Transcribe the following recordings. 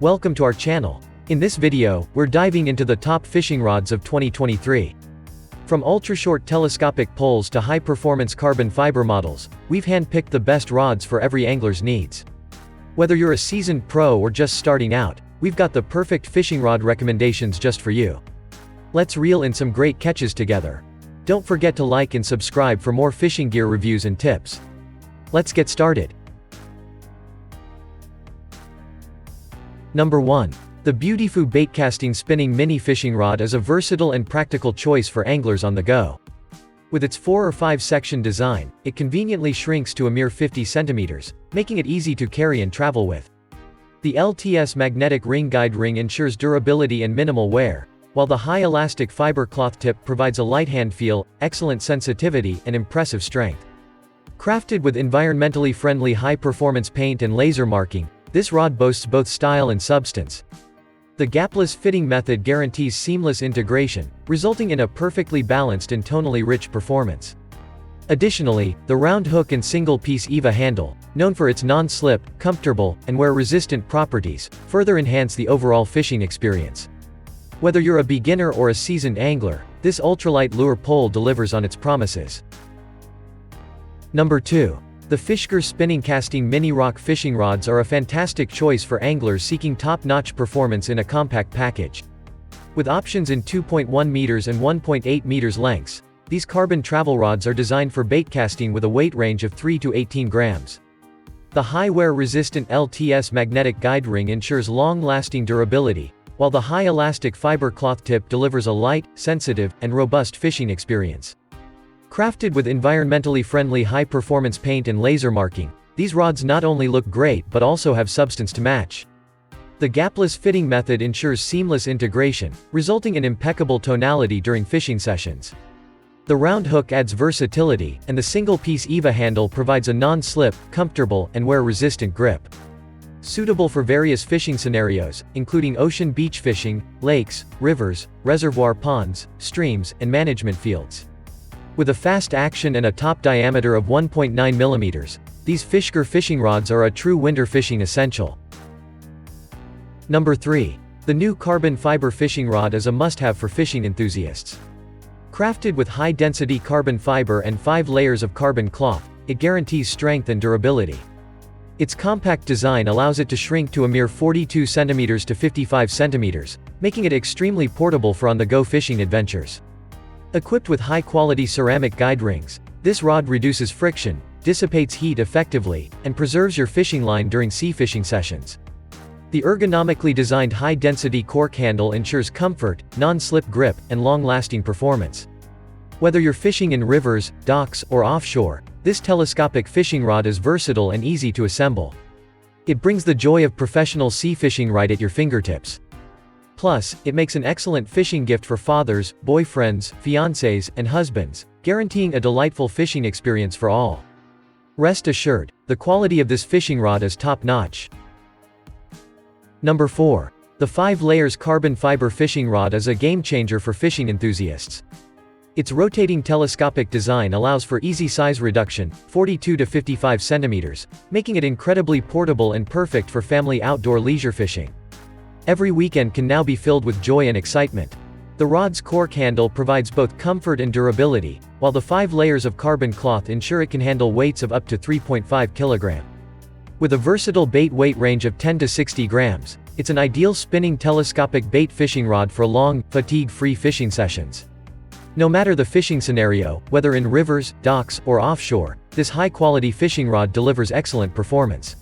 Welcome to our channel. In this video, we're diving into the top fishing rods of 2023. From ultra-short telescopic poles to high-performance carbon fiber models, we've handpicked the best rods for every angler's needs. Whether you're a seasoned pro or just starting out, we've got the perfect fishing rod recommendations just for you. Let's reel in some great catches together. Don't forget to like and subscribe for more fishing gear reviews and tips. Let's get started. Number 1. The Beautiful Baitcasting Spinning Mini Fishing Rod is a versatile and practical choice for anglers on the go. With its 4 or 5 section design, it conveniently shrinks to a mere 50 centimeters, making it easy to carry and travel with. The LTS magnetic ring guide ring ensures durability and minimal wear, while the high elastic fiber cloth tip provides a light hand feel, excellent sensitivity, and impressive strength. Crafted with environmentally friendly high-performance paint and laser marking, this rod boasts both style and substance. The gapless fitting method guarantees seamless integration, resulting in a perfectly balanced and tonally rich performance. Additionally, the round hook and single-piece EVA handle, known for its non-slip, comfortable, and wear-resistant properties, further enhance the overall fishing experience. Whether you're a beginner or a seasoned angler, this ultralight lure pole delivers on its promises. Number 2. The Fischer Spincast Mini Rock Fishing Rods are a fantastic choice for anglers seeking top-notch performance in a compact package. With options in 2.1 meters and 1.8 meters lengths, these carbon travel rods are designed for bait casting with a weight range of 3 to 18 grams. The high wear-resistant LTS magnetic guide ring ensures long-lasting durability, while the high elastic fiber cloth tip delivers a light, sensitive, and robust fishing experience. Crafted with environmentally friendly high-performance paint and laser marking, these rods not only look great but also have substance to match. The gapless fitting method ensures seamless integration, resulting in impeccable tonality during fishing sessions. The round hook adds versatility, and the single-piece EVA handle provides a non-slip, comfortable, and wear-resistant grip. Suitable for various fishing scenarios, including ocean beach fishing, lakes, rivers, reservoir ponds, streams, and management fields. With a fast action and a top diameter of 1.9 millimeters, these Fischer fishing rods are a true winter fishing essential. Number 3. The new carbon fiber fishing rod is a must-have for fishing enthusiasts. Crafted with high-density carbon fiber and 5 layers of carbon cloth, it guarantees strength and durability. Its compact design allows it to shrink to a mere 42 centimeters to 55 centimeters, making it extremely portable for on-the-go fishing adventures. Equipped with high-quality ceramic guide rings, this rod reduces friction, dissipates heat effectively, and preserves your fishing line during sea fishing sessions. The ergonomically designed high-density cork handle ensures comfort, non-slip grip, and long-lasting performance. Whether you're fishing in rivers, docks, or offshore, this telescopic fishing rod is versatile and easy to assemble. It brings the joy of professional sea fishing right at your fingertips. Plus, it makes an excellent fishing gift for fathers, boyfriends, fiancés, and husbands, guaranteeing a delightful fishing experience for all. Rest assured, the quality of this fishing rod is top-notch. Number 4. The 5 layers carbon fiber fishing rod is a game-changer for fishing enthusiasts. Its rotating telescopic design allows for easy size reduction, 42 to 55 centimeters, making it incredibly portable and perfect for family outdoor leisure fishing. Every weekend can now be filled with joy and excitement. The rod's cork handle provides both comfort and durability, while the 5 layers of carbon cloth ensure it can handle weights of up to 3.5 kilograms. With a versatile bait weight range of 10 to 60 grams, it's an ideal spinning telescopic bait fishing rod for long, fatigue-free fishing sessions. No matter the fishing scenario, whether in rivers, docks, or offshore, this high-quality fishing rod delivers excellent performance.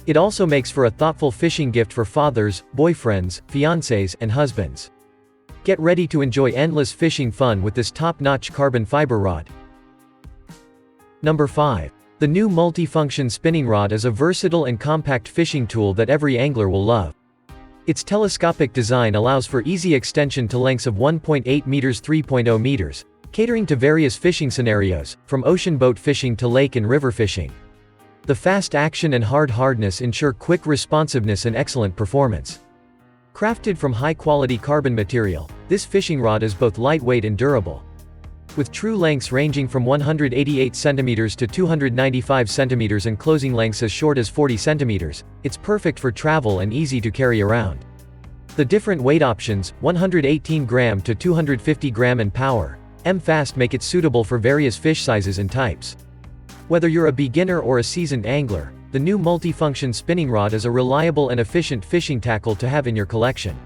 It also makes for a thoughtful fishing gift for fathers, boyfriends, fiancés, and husbands. Get ready to enjoy endless fishing fun with this top-notch carbon fiber rod. Number 5. The new MultiFunction Spinning Rod is a versatile and compact fishing tool that every angler will love. Its telescopic design allows for easy extension to lengths of 1.8 meters 3.0 meters, catering to various fishing scenarios, from ocean boat fishing to lake and river fishing. The fast action and hardness ensure quick responsiveness and excellent performance. Crafted from high-quality carbon material, this fishing rod is both lightweight and durable. With true lengths ranging from 188 cm to 295 cm and closing lengths as short as 40 cm, it's perfect for travel and easy to carry around. The different weight options, 118 gram to 250 gram and power, M-Fast make it suitable for various fish sizes and types. Whether you're a beginner or a seasoned angler, the new MultiFunction Spinning Rod is a reliable and efficient fishing tackle to have in your collection.